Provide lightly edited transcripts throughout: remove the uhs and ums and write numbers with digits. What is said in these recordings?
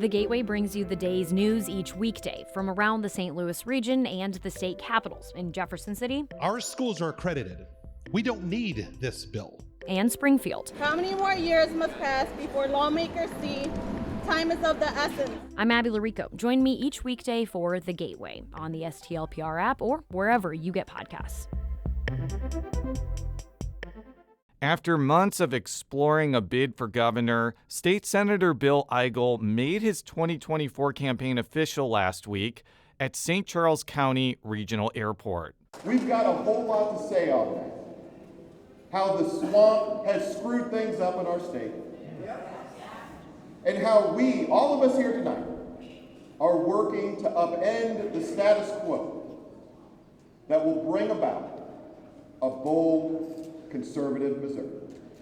The Gateway brings you the day's news each weekday from around the St. Louis region and the state capitals in Jefferson City. Our schools are accredited. We don't need this bill. And Springfield. How many more years must pass before lawmakers see time is of the essence? I'm Abby Larico. Join me each weekday for The Gateway on the STLPR app or wherever you get podcasts. After months of exploring a bid for governor, State Senator Bill Eigel made his 2024 campaign official last week at St. Charles County Regional Airport. We've got a whole lot to say on that. How the swamp has screwed things up in our state. And how we, all of us here tonight, are working to upend the status quo that will bring about a bold, conservative Missouri.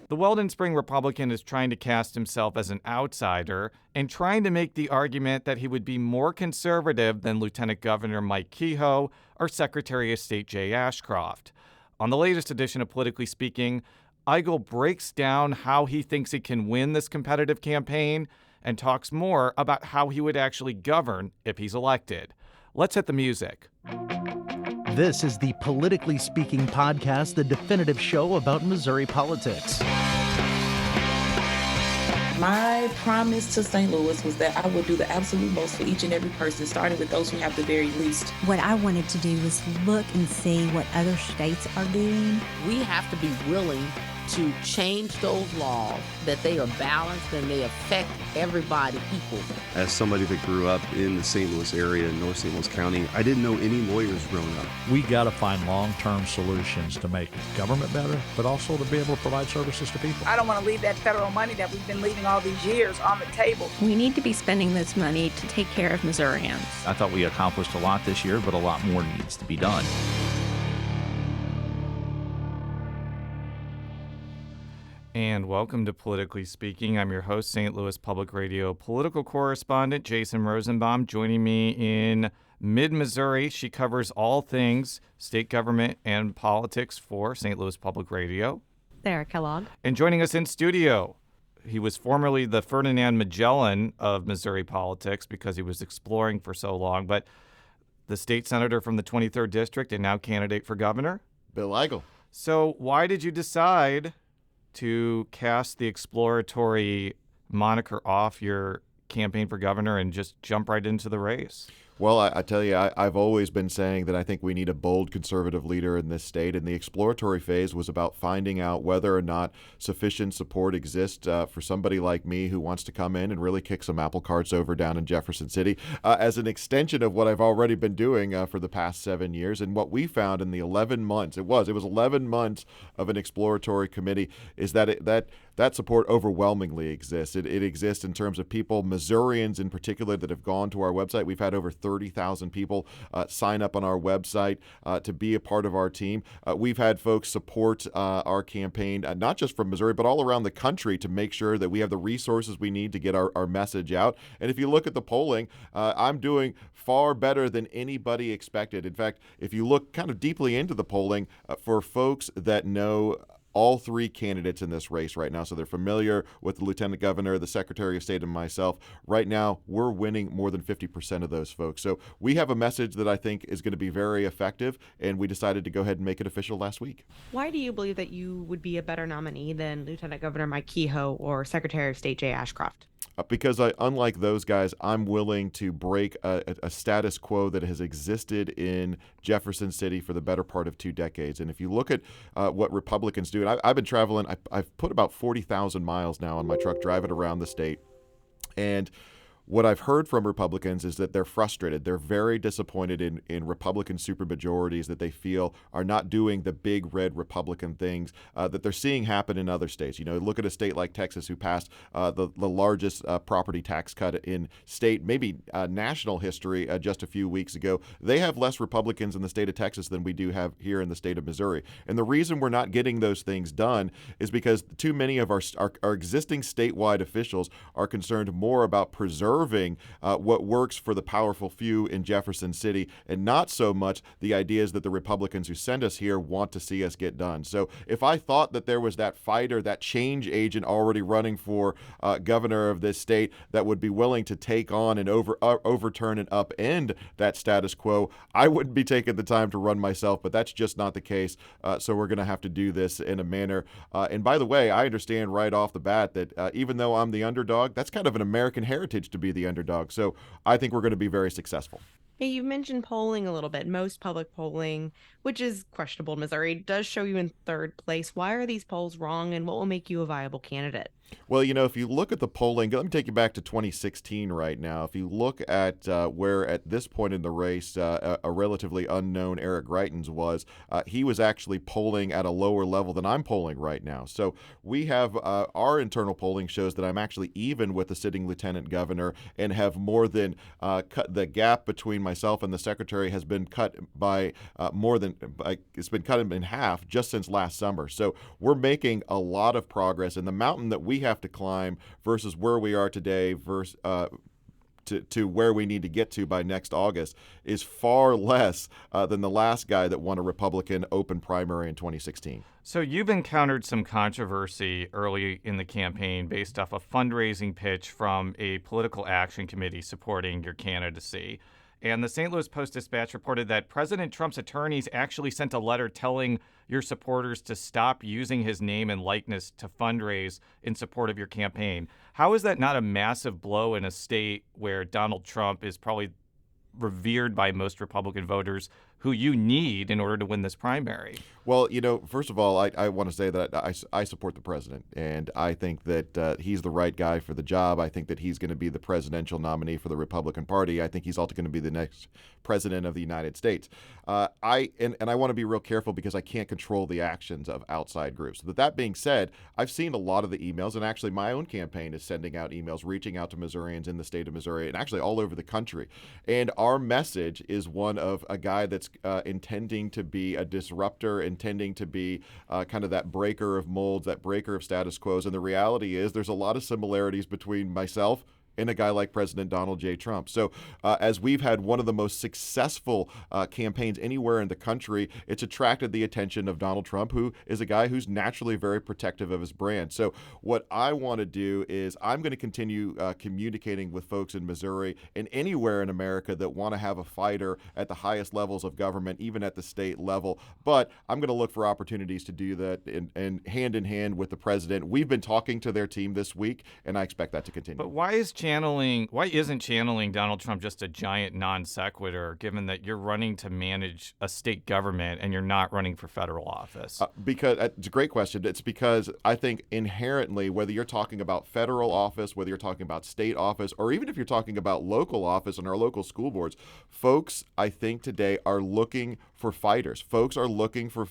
The Weldon Spring Republican is trying to cast himself as an outsider and trying to make the argument that he would be more conservative than Lieutenant Governor Mike Kehoe or Secretary of State Jay Ashcroft. On the latest edition of Politically Speaking, Eigel breaks down how he thinks he can win this competitive campaign and talks more about how he would actually govern if he's elected. Let's hit the music. This is the Politically Speaking podcast, the definitive show about Missouri politics. My promise to St. Louis was that I would do the absolute most for each and every person, starting with those who have the very least. What I wanted to do was look and see what other states are doing. We have to be willing to change those laws, that they are balanced and they affect everybody equally. As somebody that grew up in the St. Louis area in North St. Louis County, I didn't know any lawyers growing up. We got to find long-term solutions to make government better, but also to be able to provide services to people. I don't want to leave that federal money that we've been leaving all these years on the table. We need to be spending this money to take care of Missourians. I thought we accomplished a lot this year, but a lot more needs to be done. And welcome to Politically Speaking. I'm your host, St. Louis Public Radio political correspondent Jason Rosenbaum. Joining me in mid-Missouri, she covers all things state government and politics for St. Louis Public Radio. Sarah Kellogg. And joining us in studio, he was formerly the Ferdinand Magellan of Missouri politics because he was exploring for so long, but the state senator from the 23rd District and now candidate for governor, Bill Eigel. So why did you decide to cast the exploratory moniker off your campaign for governor and just jump right into the race? Well, I tell you, I've always been saying that I think we need a bold conservative leader in this state, and the exploratory phase was about finding out whether or not sufficient support exists for somebody like me who wants to come in and really kick some apple carts over down in Jefferson City as an extension of what I've already been doing for the past 7 years. And what we found in the 11 months, it was 11 months of an exploratory committee, is that that support overwhelmingly exists. It exists in terms of people, Missourians in particular, that have gone to our website. We've had over 30,000 people sign up on our website to be a part of our team. We've had folks support our campaign, not just from Missouri, but all around the country to make sure that we have the resources we need to get our message out. And if you look at the polling, I'm doing far better than anybody expected. In fact, if you look kind of deeply into the polling, for folks that know all three candidates in this race right now, so they're familiar with the lieutenant governor, the secretary of state, and myself. Right now, we're winning more than 50% of those folks. So we have a message that I think is going to be very effective, and we decided to go ahead and make it official last week. Why do you believe that you would be a better nominee than Lieutenant Governor Mike Kehoe or Secretary of State Jay Ashcroft? Because unlike those guys, I'm willing to break a status quo that has existed in Jefferson City for the better part of 2 decades. And if you look at what Republicans do, and I've been traveling, I've put about 40,000 miles now on my truck driving around the state. And what I've heard from Republicans is that they're frustrated. They're very disappointed in Republican supermajorities that they feel are not doing the big red Republican things that they're seeing happen in other states. You know, look at a state like Texas who passed the largest property tax cut in state, maybe national history just a few weeks ago. They have less Republicans in the state of Texas than we do have here in the state of Missouri. And the reason we're not getting those things done is because too many of our existing statewide officials are concerned more about preserving preserving what works for the powerful few in Jefferson City, and not so much the ideas that the Republicans who send us here want to see us get done. So if I thought that there was that fighter, that change agent already running for governor of this state that would be willing to take on and overturn and upend that status quo, I wouldn't be taking the time to run myself, but that's just not the case. So we're going to have to do this in a manner. And by the way, I understand right off the bat that even though I'm the underdog, that's kind of an American heritage to be the underdog. So I think we're going to be very successful. Hey, you mentioned polling a little bit. Most public polling, which is questionable in Missouri, does show you in third place. Why are these polls wrong, and what will make you a viable candidate? Well, you know, if you look at the polling, let me take you back to 2016 right now. If you look at where at this point in the race a relatively unknown Eric Greitens was, he was actually polling at a lower level than I'm polling right now. So we have our internal polling shows that I'm actually even with the sitting lieutenant governor and have more than cut the gap between myself and the secretary has been cut by it's been cut in half just since last summer. So we're making a lot of progress, and the mountain that we have to climb versus where we are today versus to where we need to get to by next August is far less than the last guy that won a Republican open primary in 2016. So you've encountered some controversy early in the campaign based off a fundraising pitch from a political action committee supporting your candidacy. And the St. Louis Post-Dispatch reported that President Trump's attorneys actually sent a letter telling your supporters to stop using his name and likeness to fundraise in support of your campaign. How is that not a massive blow in a state where Donald Trump is probably revered by most Republican voters who you need in order to win this primary? Well, you know, first of all, I want to say that I support the president, and I think that he's the right guy for the job. I think that he's going to be the presidential nominee for the Republican Party. I think he's also going to be the next president of the United States. I want to be real careful because I can't control the actions of outside groups. But that being said, I've seen a lot of the emails, and actually my own campaign is sending out emails, reaching out to Missourians in the state of Missouri, and actually all over the country. And our message is one of a guy that's intending to be a disruptor, intending to be kind of that breaker of molds, that breaker of status quos. And the reality is there's a lot of similarities between myself and a guy like President Donald J. Trump. So as we've had one of the most successful campaigns anywhere in the country, it's attracted the attention of Donald Trump, who is a guy who's naturally very protective of his brand. So what I want to do is I'm going to continue communicating with folks in Missouri and anywhere in America that want to have a fighter at the highest levels of government, even at the state level. But I'm going to look for opportunities to do that and hand in hand with the president. We've been talking to their team this week, and I expect that to continue. But why isn't channeling Donald Trump just a giant non sequitur, given that you're running to manage a state government and you're not running for federal office? Because it's a great question. It's because I think inherently, whether you're talking about federal office, whether you're talking about state office, or even if you're talking about local office and our local school boards, folks, I think today are looking for fighters. Folks are looking for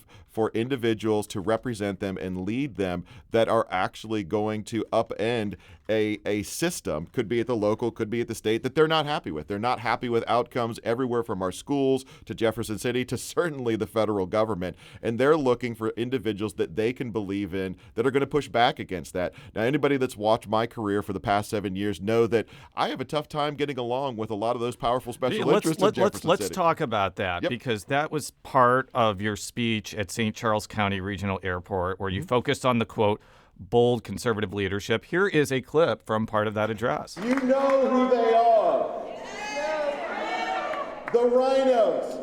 individuals to represent them and lead them that are actually going to upend a system, could be at the local, could be at the state, that they're not happy with. They're not happy with outcomes everywhere from our schools to Jefferson City to certainly the federal government. And they're looking for individuals that they can believe in that are going to push back against that. Now, anybody that's watched my career for the past 7 years know that I have a tough time getting along with a lot of those powerful special interests in Jefferson City. Let's talk about that, because that was part of your speech at St. Charles County Regional Airport, where you focused on the, quote, bold conservative leadership. Here is a clip from part of that address. You know who they are. The rhinos.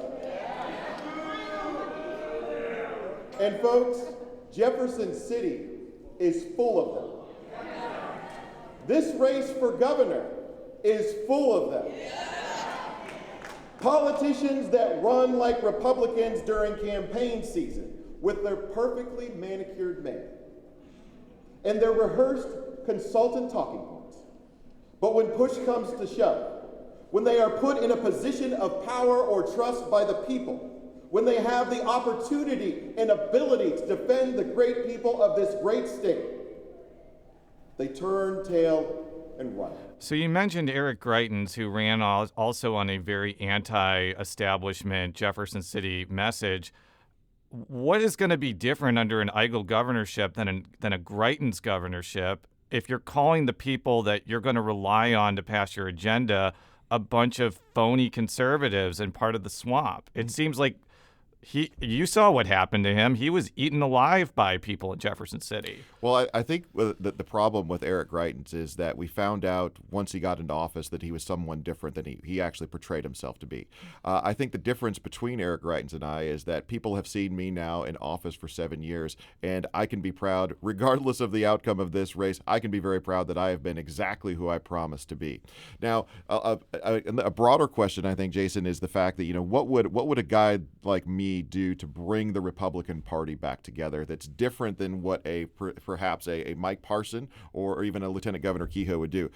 And folks, Jefferson City is full of them. This race for governor is full of them. Politicians that run like Republicans during campaign season with their perfectly manicured men and their rehearsed consultant talking points. But when push comes to shove, when they are put in a position of power or trust by the people, when they have the opportunity and ability to defend the great people of this great state, they turn tail and run. So you mentioned Eric Greitens, who ran also on a very anti-establishment Jefferson City message. What is going to be different under an Eigel governorship than a Greitens governorship? if you're calling the people that you're going to rely on to pass your agenda a bunch of phony conservatives and part of the swamp. It seems like you saw what happened to him. He was eaten alive by people in Jefferson City. Well, I think the problem with Eric Greitens is that we found out once he got into office that he was someone different than he actually portrayed himself to be. I think the difference between Eric Greitens and I is that people have seen me now in office for 7 years, and I can be proud, regardless of the outcome of this race, I can be very proud that I have been exactly who I promised to be. Now, a broader question, I think, Jason, is the fact that, what would a guy like me do to bring the Republican Party back together that's different than what perhaps a Mike Parson or even a Lieutenant Governor Kehoe would do?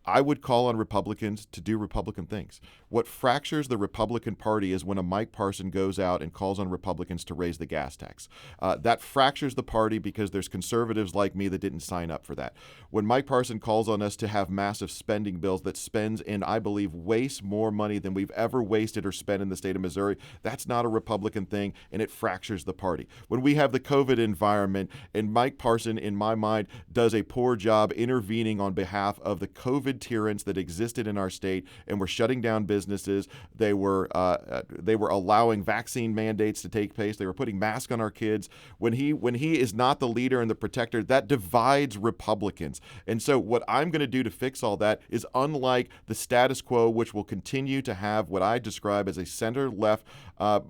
I would call on Republicans to do Republican things. What fractures the Republican Party is when a Mike Parson goes out and calls on Republicans to raise the gas tax. That fractures the party because there's conservatives like me that didn't sign up for that. When Mike Parson calls on us to have massive spending bills that spends and, I believe, wastes more money than we've ever wasted or spent in the state of Missouri, that's not a Republican thing, and it fractures the party. When we have the COVID environment and Mike Parson, in my mind, does a poor job intervening on behalf of the COVID tyrants that existed in our state and were shutting down businesses. They were allowing vaccine mandates to take place. They were putting masks on our kids. When he is not the leader and the protector, that divides Republicans. And so what I'm going to do to fix all that is, unlike the status quo, which will continue to have what I describe as a center-left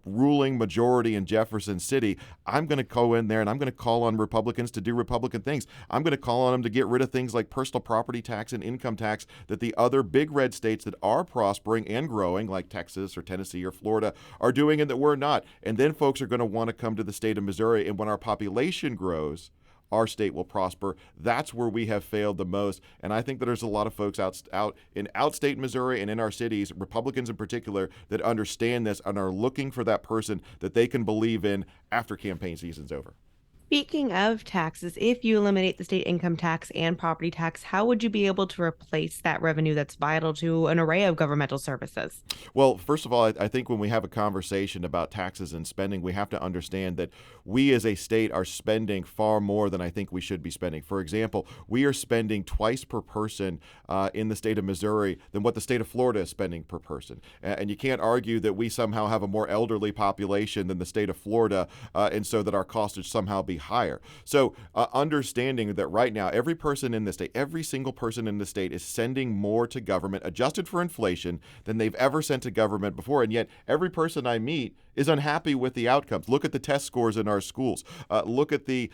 ruling majority in Jefferson City, I'm going to go in there and I'm going to call on Republicans to do Republican things. I'm going to call on them to get rid of things like personal property tax and income tax that the other big red states that are prospering and growing, like Texas or Tennessee or Florida, are doing and that we're not. And then folks are going to want to come to the state of Missouri. And when our population grows, our state will prosper. That's where we have failed the most. And I think that there's a lot of folks out in outstate Missouri and in our cities, Republicans in particular, that understand this and are looking for that person that they can believe in after campaign season's over. Speaking of taxes, if you eliminate the state income tax and property tax, how would you be able to replace that revenue that's vital to an array of governmental services? Well, first of all, I think when we have a conversation about taxes and spending, we have to understand that we as a state are spending far more than I think we should be spending. For example, we are spending twice per person in the state of Missouri than what the state of Florida is spending per person. And you can't argue that we somehow have a more elderly population than the state of Florida, and so that our cost would somehow be higher. So understanding that right now, every person in the state, every single person in the state is sending more to government, adjusted for inflation, than they've ever sent to government before. And yet every person I meet is unhappy with the outcomes. Look at the test scores in our schools. Look at the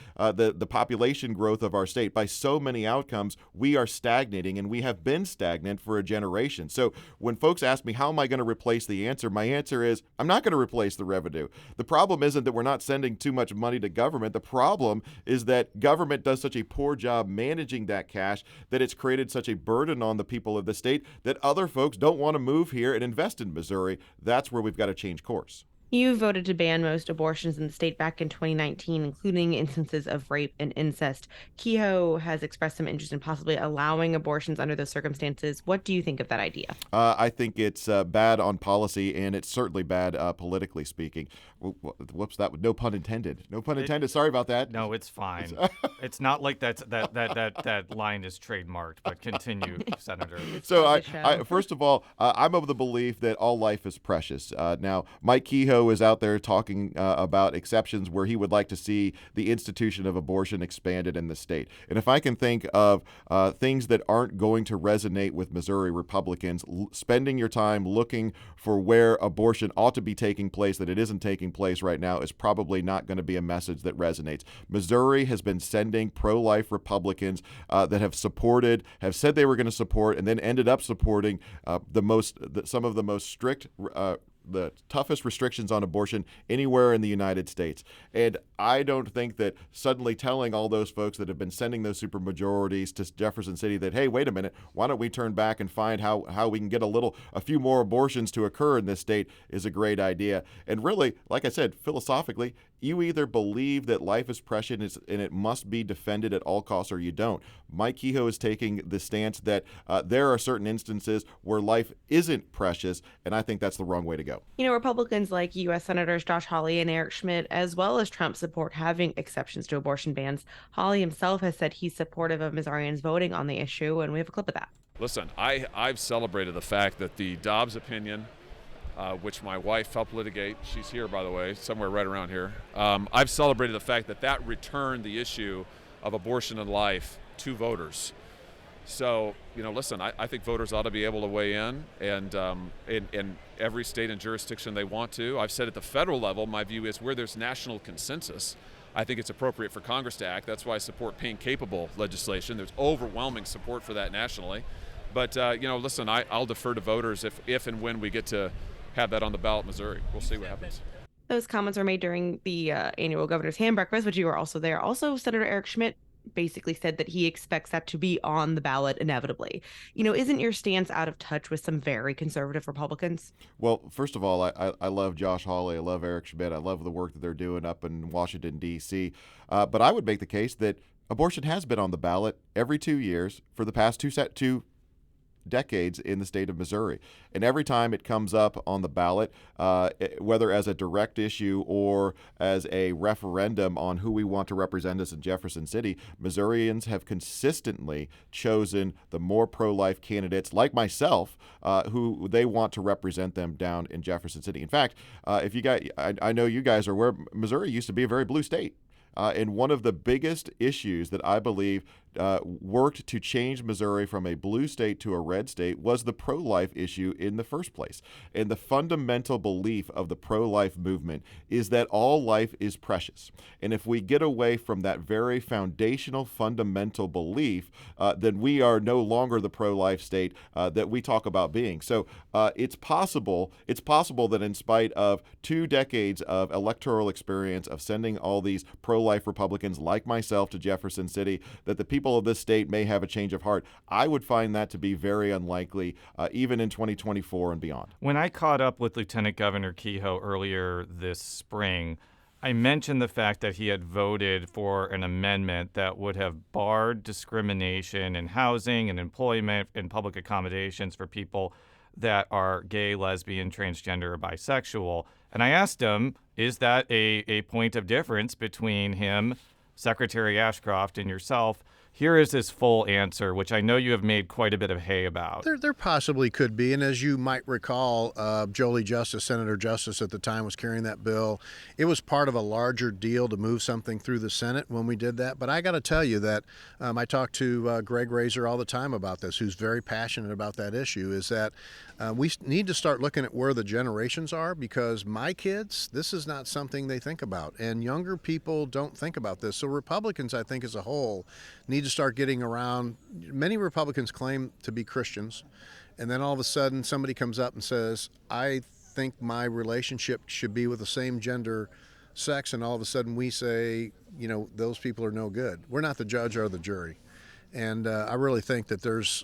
population growth of our state. By so many outcomes, we are stagnating, and we have been stagnant for a generation. So when folks ask me, how am I going to replace the answer? My answer is, I'm not going to replace the revenue. The problem isn't that we're not sending too much money to government. The problem is that government does such a poor job managing that cash that it's created such a burden on the people of the state that other folks don't want to move here and invest in Missouri. That's where we've got to change course. You voted to ban most abortions in the state back in 2019, including instances of rape and incest. Kehoe has expressed some interest in possibly allowing abortions under those circumstances. What do you think of that idea? I think it's bad on policy, and it's certainly bad politically speaking. Whoops, that no pun intended. No pun intended. Sorry about that. No, it's fine. It's not like that line is trademarked, but continue, Senator. So I first of all, I'm of the belief that all life is precious. Now, Mike Kehoe is out there talking about exceptions where he would like to see the institution of abortion expanded in the state. And if I can think of things that aren't going to resonate with Missouri Republicans, spending your time looking for where abortion ought to be taking place, that it isn't taking place right now, is probably not going to be a message that resonates. Missouri has been sending pro-life Republicans that have said they were going to support and then ended up supporting some of the most strict the toughest restrictions on abortion anywhere in the United States. And I don't think that suddenly telling all those folks that have been sending those supermajorities to Jefferson City that, hey, wait a minute, why don't we turn back and find how we can get a few more abortions to occur in this state is a great idea. And really, like I said, philosophically, you either believe that life is precious and it must be defended at all costs, or you don't. Mike Kehoe is taking the stance that there are certain instances where life isn't precious, and I think that's the wrong way to go. veto. Republicans like U.S. Senators Josh Hawley and Eric Schmidt, as well as Trump, support having exceptions to abortion bans. Hawley himself has said he's supportive of Missourians voting on the issue, and we have a clip of that. Listen, I've celebrated the fact that the Dobbs opinion, which my wife helped litigate, she's here, by the way, somewhere right around here. I've celebrated the fact that returned the issue of abortion and life to voters. So, listen, I think voters ought to be able to weigh in, and in every state and jurisdiction they want to. I've said at the federal level, my view is where there's national consensus, I think it's appropriate for Congress to act. That's why I support pain-capable legislation. There's overwhelming support for that nationally. But, listen, I'll defer to voters if and when we get to have that on the ballot in Missouri. We'll see what happens. Those comments were made during the annual Governor's Hand Breakfast, which you were also there. Also, Senator Eric Schmidt basically said that he expects that to be on the ballot inevitably. Isn't your stance out of touch with some very conservative Republicans? Well, first of all, I love Josh Hawley. I love Eric Schmidt. I love the work that they're doing up in Washington, D.C. But I would make the case that abortion has been on the ballot every 2 years for the past two decades in the state of Missouri. And every time it comes up on the ballot, whether as a direct issue or as a referendum on who we want to represent us in Jefferson City, Missourians have consistently chosen the more pro-life candidates like myself who they want to represent them down in Jefferson City. In fact, if you guys, I know you guys are aware, Missouri used to be a very blue state. And one of the biggest issues that I believe worked to change Missouri from a blue state to a red state was the pro-life issue in the first place. And the fundamental belief of the pro-life movement is that all life is precious. And if we get away from that very foundational, fundamental belief, then we are no longer the pro-life state that we talk about being. So it's possible that in spite of 2 decades of electoral experience of sending all these pro-life Republicans like myself to Jefferson City, that the people of this state may have a change of heart. I would find that to be very unlikely, even in 2024 and beyond. When I caught up with Lieutenant Governor Kehoe earlier this spring, I mentioned the fact that he had voted for an amendment that would have barred discrimination in housing and employment and public accommodations for people that are gay, lesbian, transgender, or bisexual. And I asked him, is that a point of difference between him, Secretary Ashcroft, and yourself? Here is his full answer, which I know you have made quite a bit of hay about. There possibly could be. And as you might recall, Jolie Justice, Senator Justice at the time, was carrying that bill. It was part of a larger deal to move something through the Senate when we did that. But I got to tell you that I talk to Greg Razor all the time about this, who's very passionate about that issue, is that we need to start looking at where the generations are, because my kids, this is not something they think about. And younger people don't think about this. So Republicans, I think, as a whole, need to start getting around. Many Republicans claim to be Christians, and then all of a sudden somebody comes up and says, I think my relationship should be with the same gender sex, and all of a sudden we say, those people are no good. We're not the judge or the jury. And I really think that there's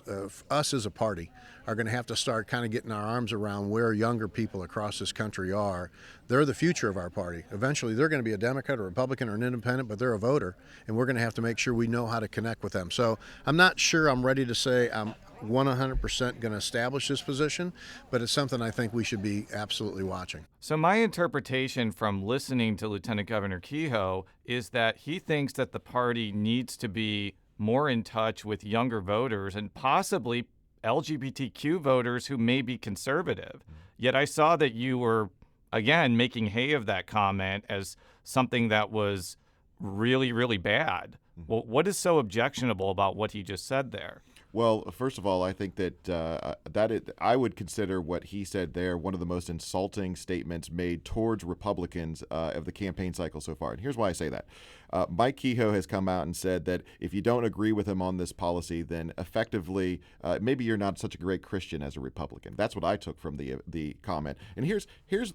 us as a party are going to have to start kind of getting our arms around where younger people across this country are. They're the future of our party. Eventually, they're going to be a Democrat or Republican or an independent, but they're a voter, and we're going to have to make sure we know how to connect with them. So I'm not sure I'm ready to say I'm 100% going to establish this position, but it's something I think we should be absolutely watching. So my interpretation from listening to Lieutenant Governor Kehoe is that he thinks that the party needs to be more in touch with younger voters and possibly LGBTQ voters who may be conservative. Yet I saw that you were, again, making hay of that comment as something that was really, really bad. Well, what is so objectionable about what he just said there? Well, first of all, I think that I would consider what he said there one of the most insulting statements made towards Republicans of the campaign cycle so far. And here's why I say that. Mike Kehoe has come out and said that if you don't agree with him on this policy, then effectively maybe you're not such a great Christian as a Republican. That's what I took from the comment. And here's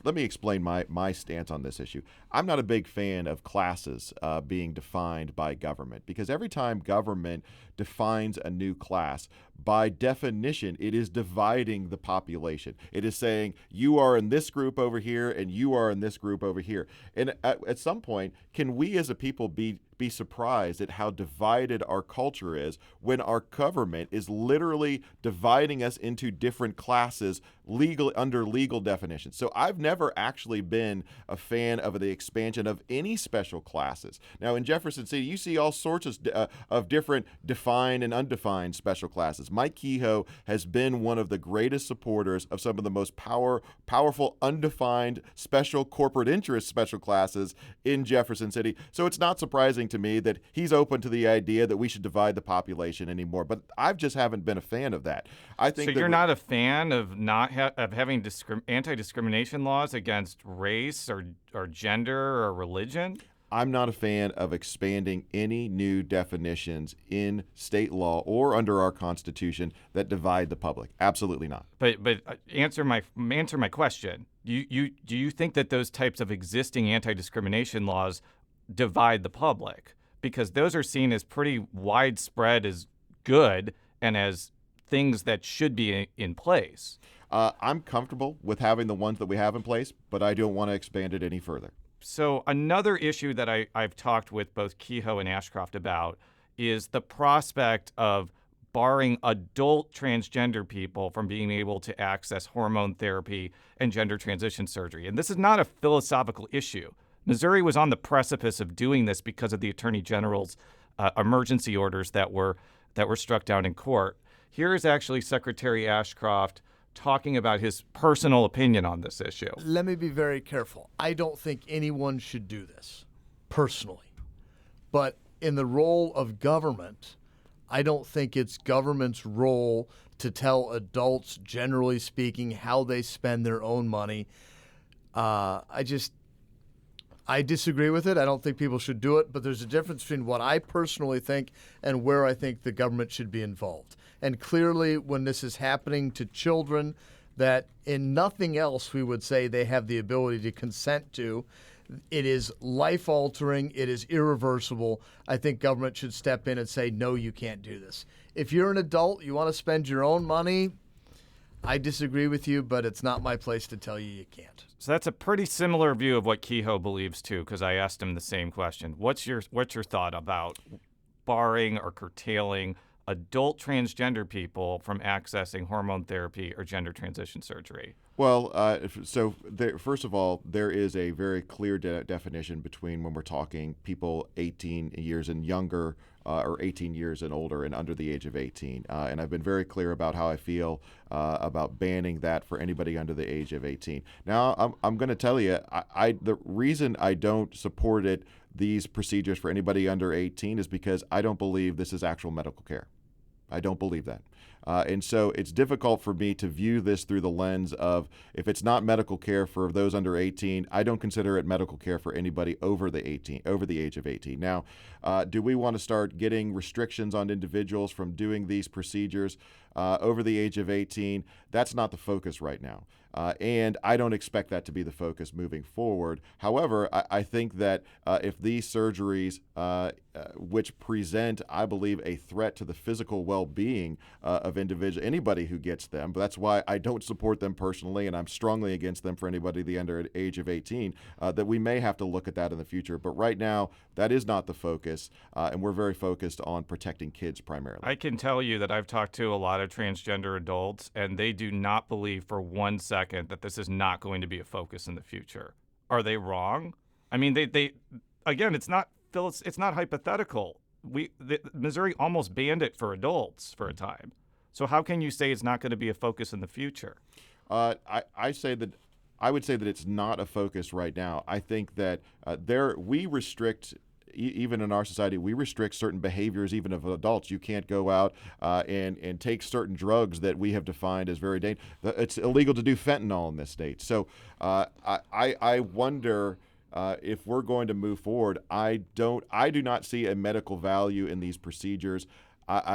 let me explain my stance on this issue. I'm not a big fan of classes being defined by government, because every time government defines a new class, by definition, it is dividing the population. It is saying you are in this group over here and you are in this group over here. And at some point, can we as a people be be surprised at how divided our culture is when our government is literally dividing us into different classes under legal definitions. So I've never actually been a fan of the expansion of any special classes. Now in Jefferson City, you see all sorts of different defined and undefined special classes. Mike Kehoe has been one of the greatest supporters of some of the most powerful undefined special corporate interest special classes in Jefferson City. So it's not surprising to me that he's open to the idea that we should divide the population anymore. But I just haven't been a fan of that. I think so. You're not a fan of of having anti-discrimination laws against race or gender or religion? I'm not a fan of expanding any new definitions in state law or under our Constitution that divide the public. Absolutely not. But answer my question. Do you think that those types of existing anti-discrimination laws divide the public? Because those are seen as pretty widespread as good and as things that should be in place. I'm comfortable with having the ones that we have in place, but I don't want to expand it any further. So another issue that I've talked with both Kehoe and Ashcroft about is the prospect of barring adult transgender people from being able to access hormone therapy and gender transition surgery. And this is not a philosophical issue. Missouri was on the precipice of doing this because of the Attorney General's emergency orders that were struck down in court. Here is actually Secretary Ashcroft talking about his personal opinion on this issue. Let me be very careful. I don't think anyone should do this, personally. But in the role of government, I don't think it's government's role to tell adults, generally speaking, how they spend their own money. I disagree with it. I don't think people should do it, but there's a difference between what I personally think and where I think the government should be involved. And clearly, when this is happening to children that in nothing else we would say they have the ability to consent to, it is life-altering, it is irreversible. I think government should step in and say, no, you can't do this. If you're an adult, you want to spend your own money, I disagree with you, but it's not my place to tell you can't. So that's a pretty similar view of what Kehoe believes too, because I asked him the same question. What's your thought about barring or curtailing adult transgender people from accessing hormone therapy or gender transition surgery? Well, first of all, there is a very clear definition between when we're talking people 18 years and younger or 18 years and older and under the age of 18. And I've been very clear about how I feel about banning that for anybody under the age of 18. Now, I'm going to tell you, the reason I don't support these procedures for anybody under 18 is because I don't believe this is actual medical care. I don't believe that. And so it's difficult for me to view this through the lens of if it's not medical care for those under 18, I don't consider it medical care for anybody over the age of 18. Now, do we want to start getting restrictions on individuals from doing these procedures over the age of 18? That's not the focus right now. And I don't expect that to be the focus moving forward. However, I think that if these surgeries, which present, I believe, a threat to the physical well-being of anybody who gets them, but that's why I don't support them personally, and I'm strongly against them for anybody the under age of 18, that we may have to look at that in the future. But right now, that is not the focus, and we're very focused on protecting kids primarily. I can tell you that I've talked to a lot of transgender adults, and they do not believe for 1 second that this is not going to be a focus in the future. Are they wrong? I mean, they again, it's not hypothetical. Missouri almost banned it for adults for a time. So how can you say it's not going to be a focus in the future? I would say that it's not a focus right now. I think that we restrict. Even in our society, we restrict certain behaviors, even of adults. You can't go out and take certain drugs that we have defined as very dangerous. It's illegal to do fentanyl in this state. So I wonder if we're going to move forward. I do not see a medical value in these procedures.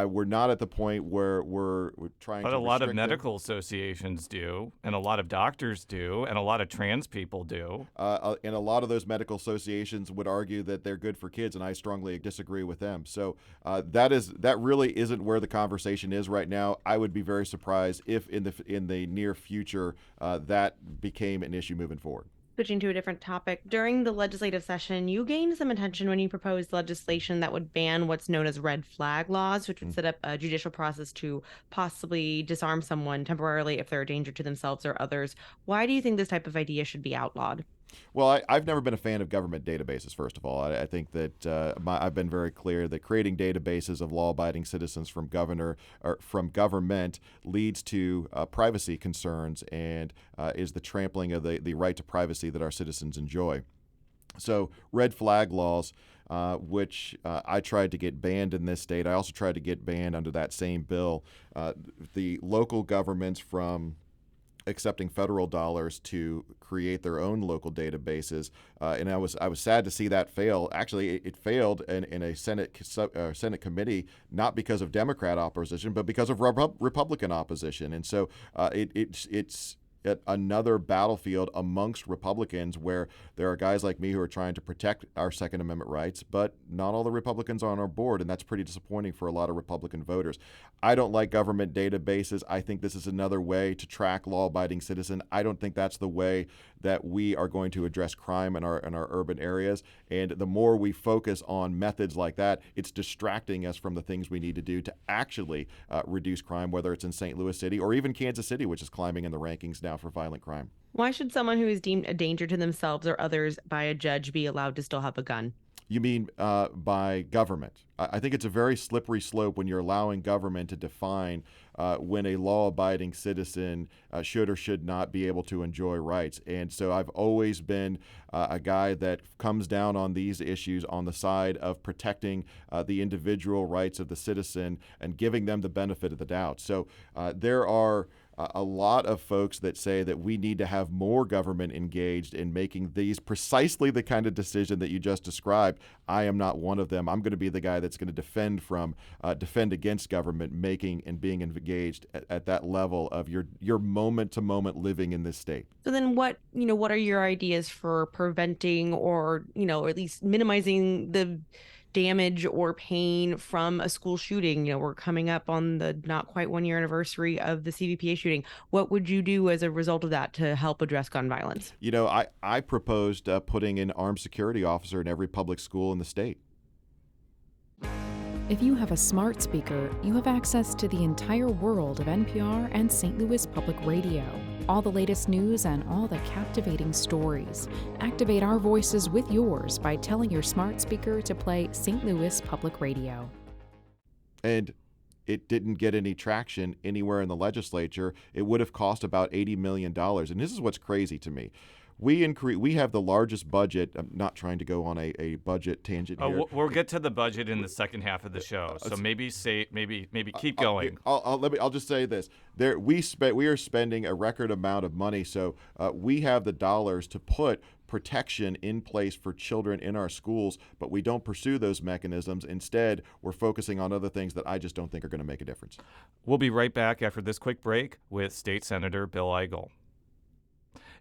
We're not at the point where we're trying to. But a lot of medical associations do, and a lot of doctors do, and a lot of trans people do. And a lot of those medical associations would argue that they're good for kids, and I strongly disagree with them. So that really isn't where the conversation is right now. I would be very surprised if in the near future that became an issue moving forward. Switching to a different topic, during the legislative session, you gained some attention when you proposed legislation that would ban what's known as red flag laws, which would set up a judicial process to possibly disarm someone temporarily if they're a danger to themselves or others. Why do you think this type of idea should be outlawed? Well, I've never been a fan of government databases, first of all. I think that I've been very clear that creating databases of law-abiding citizens from government leads to privacy concerns and is the trampling of the right to privacy that our citizens enjoy. So red flag laws, which I tried to get banned in this state. I also tried to get banned under that same bill. The local governments from accepting federal dollars to create their own local databases, and I was sad to see that fail. Actually, it failed in a Senate committee, not because of Democrat opposition, but because of Republican opposition. And so it's another battlefield amongst Republicans where there are guys like me who are trying to protect our Second Amendment rights, but not all the Republicans are on our board, and that's pretty disappointing for a lot of Republican voters. I don't like government databases. I think this is another way to track law-abiding citizens. I don't think that's the way that we are going to address crime in our urban areas. And the more we focus on methods like that, it's distracting us from the things we need to do to actually reduce crime, whether it's in St. Louis City or even Kansas City, which is climbing in the rankings now for violent crime. Why should someone who is deemed a danger to themselves or others by a judge be allowed to still have a gun? You mean by government? I think it's a very slippery slope when you're allowing government to define when a law-abiding citizen should or should not be able to enjoy rights. And so I've always been a guy that comes down on these issues on the side of protecting the individual rights of the citizen and giving them the benefit of the doubt. So there are a lot of folks that say that we need to have more government engaged in making these precisely the kind of decision that you just described. I am not one of them. I'm going to be the guy that's going to defend against government making and being engaged at that level of your moment-to-moment living in this state. So then what are your ideas for preventing or at least minimizing the damage or pain from a school shooting? We're coming up on the not quite 1 year anniversary of the CVPA shooting. What would you do as a result of that to help address gun violence? I proposed putting an armed security officer in every public school in the state. If you have a smart speaker, you have access to the entire world of NPR and St. Louis Public Radio. All the latest news and all the captivating stories. Activate our voices with yours by telling your smart speaker to play St. Louis Public Radio. And it didn't get any traction anywhere in the legislature. It would have cost about $80 million. And this is what's crazy to me. We have the largest budget. I'm not trying to go on a budget tangent here. We'll get to the budget in the second half of the show. So maybe keep going. I'll just say this: we are spending a record amount of money. So we have the dollars to put protection in place for children in our schools, but we don't pursue those mechanisms. Instead, we're focusing on other things that I just don't think are going to make a difference. We'll be right back after this quick break with State Senator Bill Eigel.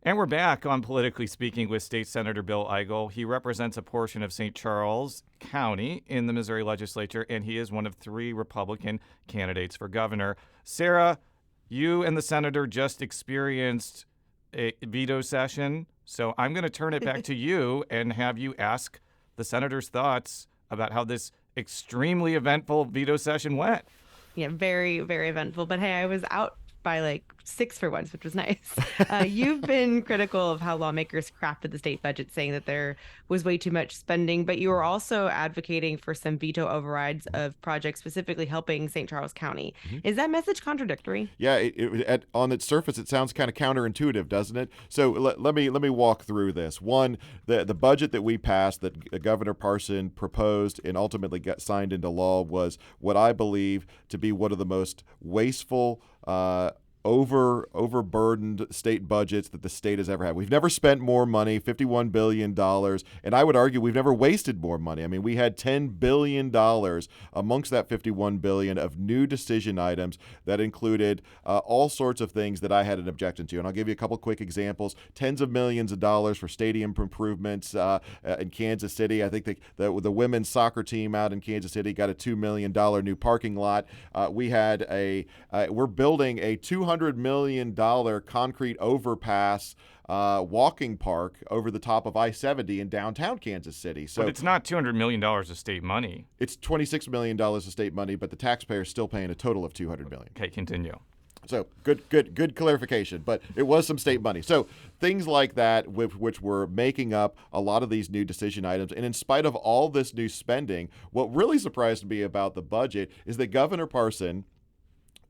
And we're back on Politically Speaking with State Senator Bill Eigel. He represents a portion of St. Charles County in the Missouri legislature, and he is one of 3 Republican candidates for governor. Sarah, you and the senator just experienced a veto session, so I'm going to turn it back to you and have you ask the senator's thoughts about how this extremely eventful veto session went. Yeah, very, very eventful. But hey, I was out by 6 for once, which was nice. You've been critical of how lawmakers crafted the state budget, saying that there was way too much spending, but you were also advocating for some veto overrides of projects specifically helping St. Charles County. Mm-hmm. Is that message contradictory? Yeah, on its surface, it sounds kind of counterintuitive, doesn't it? So let me walk through this. One, the budget that we passed, that Governor Parson proposed and ultimately got signed into law, was what I believe to be one of the most wasteful, overburdened state budgets that the state has ever had. We've never spent more money, $51 billion, and I would argue we've never wasted more money. I mean, we had $10 billion amongst that $51 billion of new decision items that included all sorts of things that I had an objection to. And I'll give you a couple quick examples. Tens of millions of dollars for stadium improvements in Kansas City. I think the women's soccer team out in Kansas City got a $2 million new parking lot. We're building a $200 $200 million concrete overpass walking park over the top of I-70 in downtown Kansas City. So but it's not $200 million of state money. It's $26 million of state money, but the taxpayer's still paying a total of $200 million. Okay, continue. So good clarification, but it was some state money. So things like that, which were making up a lot of these new decision items. And in spite of all this new spending, what really surprised me about the budget is that Governor Parson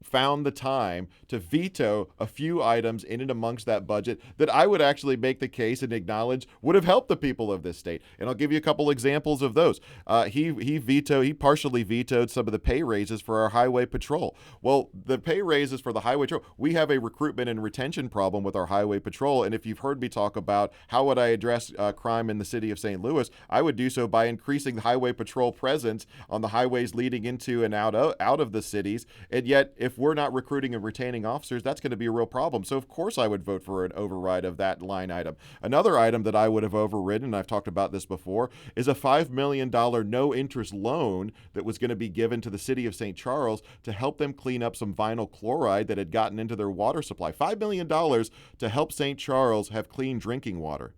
found the time to veto a few items in and amongst that budget that I would actually make the case and acknowledge would have helped the people of this state. And I'll give you a couple examples of those. He partially vetoed some of the pay raises for our highway patrol. Well, the pay raises for the highway patrol, we have a recruitment and retention problem with our highway patrol. And if you've heard me talk about how would I address crime in the city of St. Louis, I would do so by increasing the highway patrol presence on the highways leading into and out of the cities. And yet, if we're not recruiting and retaining officers, that's going to be a real problem. So of course I would vote for an override of that line item. Another item that I would have overridden, and I've talked about this before, is a $5 million no interest loan that was going to be given to the city of St. Charles to help them clean up some vinyl chloride that had gotten into their water supply. $5 million to help St. Charles have clean drinking water.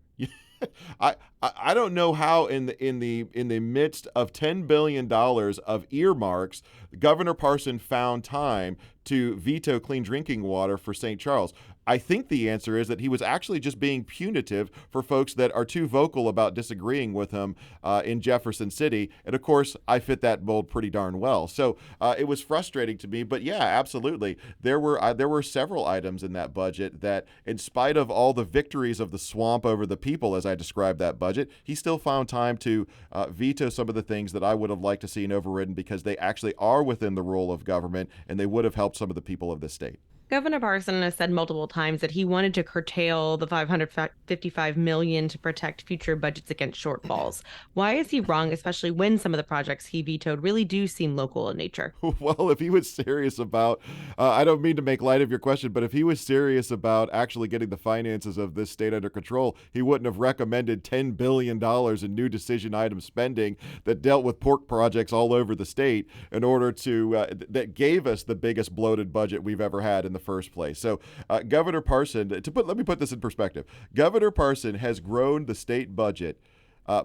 I don't know how in the midst of $10 billion of earmarks, Governor Parson found time to veto clean drinking water for St. Charles. I think the answer is that he was actually just being punitive for folks that are too vocal about disagreeing with him in Jefferson City. And of course, I fit that mold pretty darn well. So it was frustrating to me. But yeah, absolutely. There were several items in that budget that, in spite of all the victories of the swamp over the people, as I described that budget, he still found time to veto some of the things that I would have liked to see overridden because they actually are within the role of government and they would have helped some of the people of this state. Governor Parson has said multiple times that he wanted to curtail the $555 million to protect future budgets against shortfalls. Why is he wrong, especially when some of the projects he vetoed really do seem local in nature? Well, if he was serious about, I don't mean to make light of your question, but if he was serious about actually getting the finances of this state under control, he wouldn't have recommended $10 billion in new decision item spending that dealt with pork projects all over the state in order to, that gave us the biggest bloated budget we've ever had in the first place. So Governor Parson, let me put this in perspective. Governor Parson has grown the state budget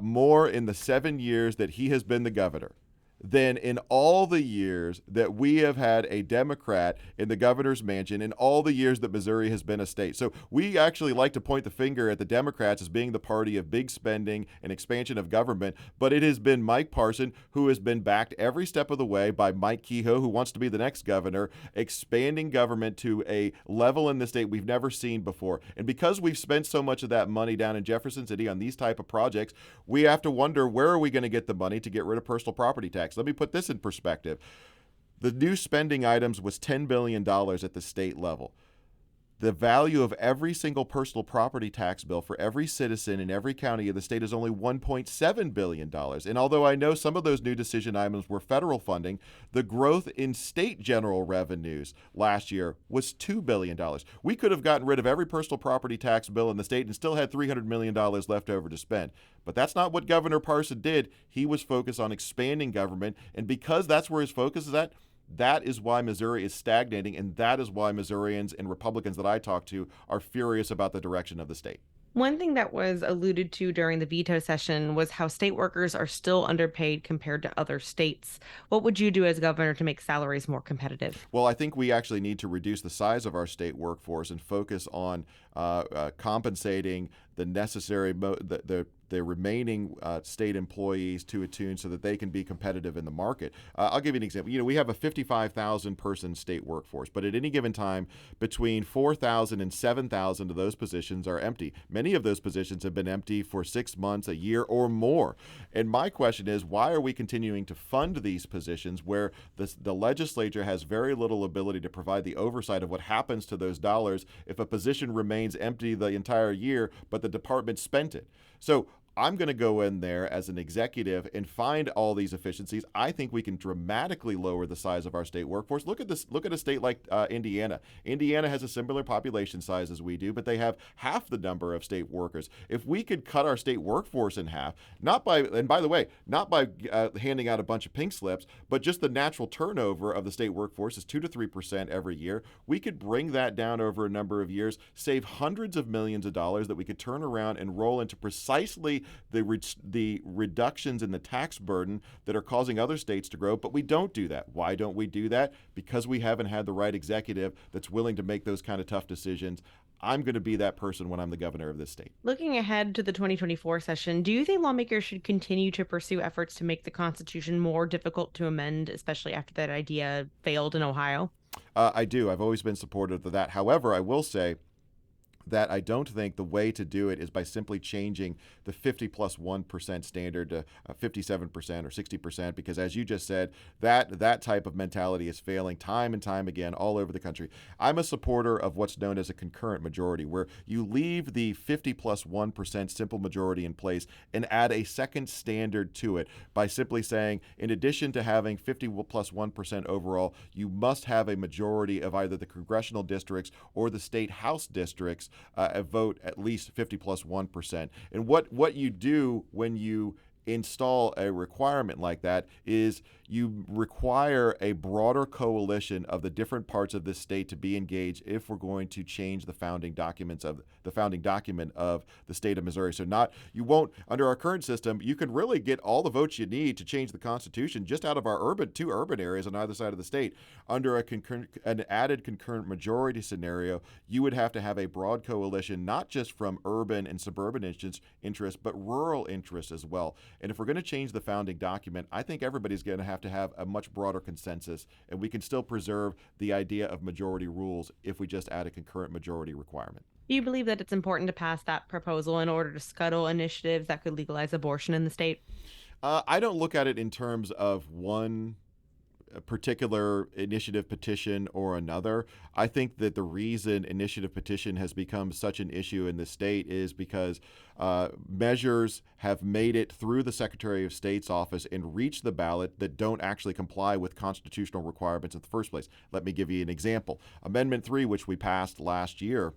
more in the 7 years that he has been the governor than in all the years that we have had a Democrat in the governor's mansion, in all the years that Missouri has been a state. So we actually like to point the finger at the Democrats as being the party of big spending and expansion of government, but it has been Mike Parson who has been backed every step of the way by Mike Kehoe, who wants to be the next governor, expanding government to a level in the state we've never seen before. And because we've spent so much of that money down in Jefferson City on these type of projects, we have to wonder, where are we going to get the money to get rid of personal property tax? Let me put this in perspective. The new spending items was $10 billion at the state level. The value of every single personal property tax bill for every citizen in every county of the state is only $1.7 billion. And although I know some of those new decision items were federal funding, the growth in state general revenues last year was $2 billion. We could have gotten rid of every personal property tax bill in the state and still had $300 million left over to spend. But that's not what Governor Parson did. He was focused on expanding government. And because that's where his focus is at, that is why Missouri is stagnating, and that is why Missourians and Republicans that I talk to are furious about the direction of the state. One thing that was alluded to during the veto session was how state workers are still underpaid compared to other states. What would you do as governor to make salaries more competitive? Well, I think we actually need to reduce the size of our state workforce and focus on compensating the necessary the remaining state employees to a tune so that they can be competitive in the market. I'll give you an example. We have a 55,000 person state workforce, but at any given time, between 4,000 and 7,000 of those positions are empty. Many of those positions have been empty for 6 months, a year, or more. And my question is, why are we continuing to fund these positions where the legislature has very little ability to provide the oversight of what happens to those dollars if a position remains empty the entire year, but the department spent it? So I'm going to go in there as an executive and find all these efficiencies. I think we can dramatically lower the size of our state workforce. Look at this. Look at a state like Indiana. Indiana has a similar population size as we do, but they have half the number of state workers. If we could cut our state workforce in half, not by handing out a bunch of pink slips, but just the natural turnover of the state workforce is 2 to 3% every year. We could bring that down over a number of years, save hundreds of millions of dollars that we could turn around and roll into precisely the reductions in the tax burden that are causing other states to grow, but we don't do that. Why don't we do that? Because we haven't had the right executive that's willing to make those kind of tough decisions. I'm going to be that person when I'm the governor of this state. Looking ahead to the 2024 session, do you think lawmakers should continue to pursue efforts to make the Constitution more difficult to amend, especially after that idea failed in Ohio? I do. I've always been supportive of that. However, I will say that I don't think the way to do it is by simply changing the 50 plus 1% standard to 57% or 60%, because as you just said, that type of mentality is failing time and time again all over the country. I'm a supporter of what's known as a concurrent majority, where you leave the 50 plus 1% simple majority in place and add a second standard to it by simply saying, in addition to having 50 plus 1% overall, you must have a majority of either the congressional districts or the state house districts vote at least 50 plus 1%. And what you do when you install a requirement like that is you require a broader coalition of the different parts of this state to be engaged if we're going to change the founding document of the state of Missouri. So you won't, under our current system, you can really get all the votes you need to change the Constitution just out of our two urban areas on either side of the state. Under an added concurrent majority scenario, you would have to have a broad coalition, not just from urban and suburban interests, but rural interests as well. And if we're going to change the founding document, I think everybody's going to have a much broader consensus, and we can still preserve the idea of majority rules if we just add a concurrent majority requirement. Do you believe that it's important to pass that proposal in order to scuttle initiatives that could legalize abortion in the state? I don't look at it in terms of one particular initiative petition or another. I think that the reason initiative petition has become such an issue in the state is because measures have made it through the Secretary of State's office and reached the ballot that don't actually comply with constitutional requirements in the first place. Let me give you an example. Amendment 3, which we passed last year,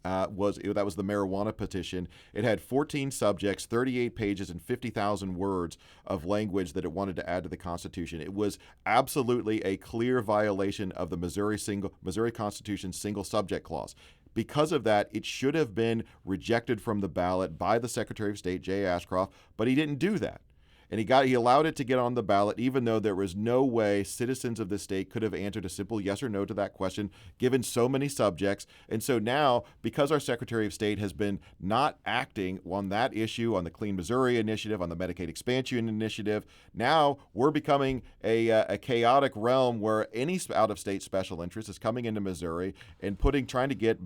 that was the marijuana petition. It had 14 subjects, 38 pages, and 50,000 words of language that it wanted to add to the Constitution. It was absolutely a clear violation of the Missouri Constitution's single subject clause. Because of that, it should have been rejected from the ballot by the Secretary of State, Jay Ashcroft, but he didn't do that. And he allowed it to get on the ballot, even though there was no way citizens of the state could have answered a simple yes or no to that question, given so many subjects. And so now, because our Secretary of State has been not acting on that issue, on the Clean Missouri Initiative, on the Medicaid Expansion Initiative, now we're becoming a chaotic realm where any out-of-state special interest is coming into Missouri and trying to get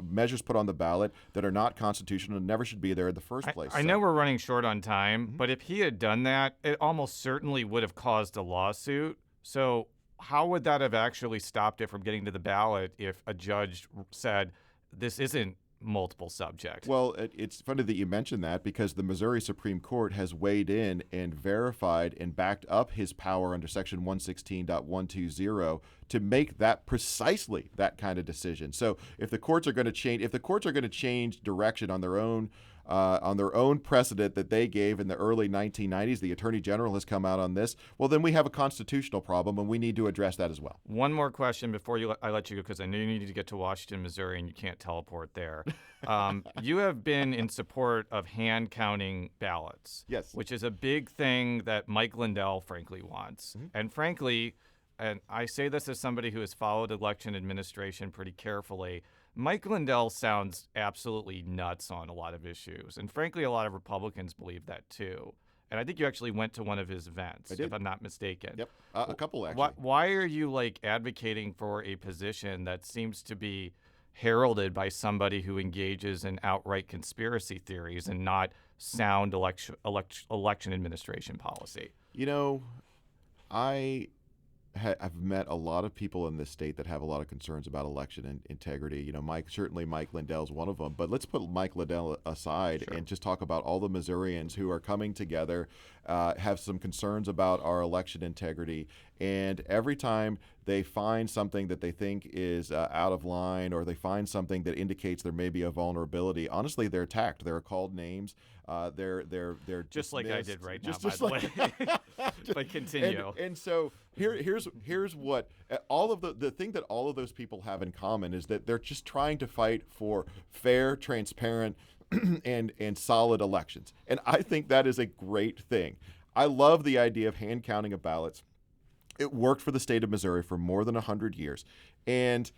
measures put on the ballot that are not constitutional and never should be there in the first place. I know we're running short on time, but if he had done that, it almost certainly would have caused a lawsuit. So how would that have actually stopped it from getting to the ballot if a judge said this isn't multiple subject? Well, it's funny that you mentioned that, because the Missouri Supreme Court has weighed in and verified and backed up his power under Section 116.120 to make that precisely that kind of decision. So if the courts are going to change direction on their own precedent that they gave in the early 1990s, the Attorney General has come out on this, well, then we have a constitutional problem, and we need to address that as well. One more question before I let you go, because I know you need to get to Washington, Missouri, and you can't teleport there. You have been in support of hand counting ballots. Yes. Which is a big thing that Mike Lindell, frankly, wants. Mm-hmm. And frankly, and I say this as somebody who has followed election administration pretty carefully, Mike Lindell sounds absolutely nuts on a lot of issues. And frankly, a lot of Republicans believe that too. And I think you actually went to one of his events, if I'm not mistaken. Yep, a couple actually. Why are you advocating for a position that seems to be heralded by somebody who engages in outright conspiracy theories and not sound election administration policy? You know, I I've met a lot of people in this state that have a lot of concerns about election and integrity. You know, Mike Lindell's one of them. But let's put Mike Lindell aside and just talk about all the Missourians who are coming together, have some concerns about our election integrity. And every time they find something that they think is out of line, or they find something that indicates there may be a vulnerability, honestly, they're attacked. They're called names. They're just like I did right now, just by the way. But continue. And so here's what all of the thing that all of those people have in common is that they're just trying to fight for fair, transparent, and solid elections. And I think that is a great thing. I love the idea of hand counting of ballots. It worked for the state of Missouri for more than 100 years. And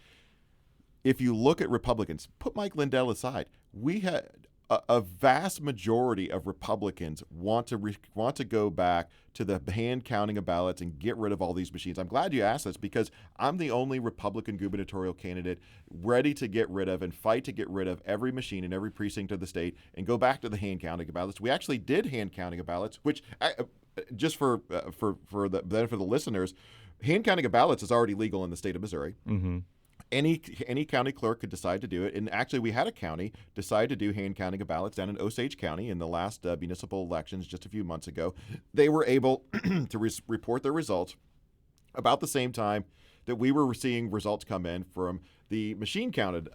if you look at Republicans, put Mike Lindell aside, we had a vast majority of Republicans want to go back to the hand counting of ballots and get rid of all these machines. I'm glad you asked this, because I'm the only Republican gubernatorial candidate ready to get rid of and fight to get rid of every machine in every precinct of the state and go back to the hand counting of ballots. We actually did hand counting of ballots, which just for the benefit of the listeners, hand counting of ballots is already legal in the state of Missouri. Mm-hmm. Any county clerk could decide to do it. And actually, we had a county decide to do hand counting of ballots down in Osage County in the last municipal elections just a few months ago. They were able to report their results about the same time that we were seeing results come in from the machine counted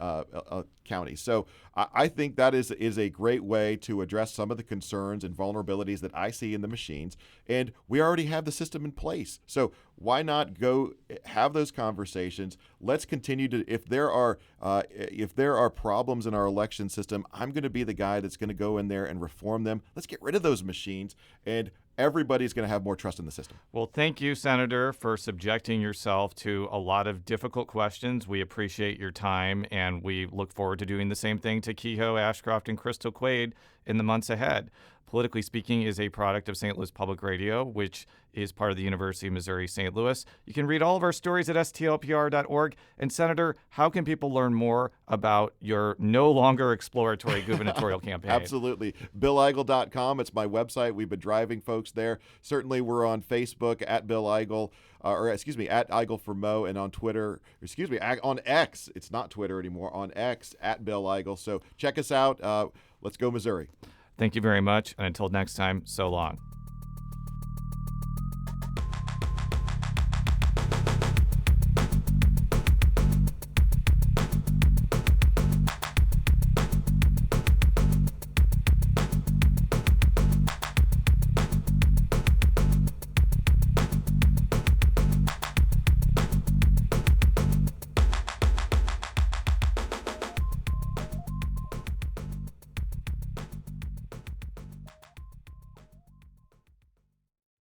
counties. So I think that is a great way to address some of the concerns and vulnerabilities that I see in the machines. And we already have the system in place. So why not go have those conversations? Let's continue to, if there are problems in our election system, I'm going to be the guy that's going to go in there and reform them. Let's get rid of those machines, and everybody's going to have more trust in the system. Well, thank you, Senator, for subjecting yourself to a lot of difficult questions. We appreciate your time, and we look forward to doing the same thing to Kehoe, Ashcroft, and Crystal Quaid in the months ahead. Politically Speaking is a product of St. Louis Public Radio, which is part of the University of Missouri St. Louis. You can read all of our stories at STLPR.org. And Senator, how can people learn more about your no longer exploratory gubernatorial campaign? Absolutely. BillEigel.com. It's my website. We've been driving folks there. Certainly, we're on Facebook at Bill Eigel, at Eigel for Mo, and on Twitter, on X. It's not Twitter anymore. On X, at Bill Eigel. So check us out. Let's go, Missouri. Thank you very much. And until next time, so long.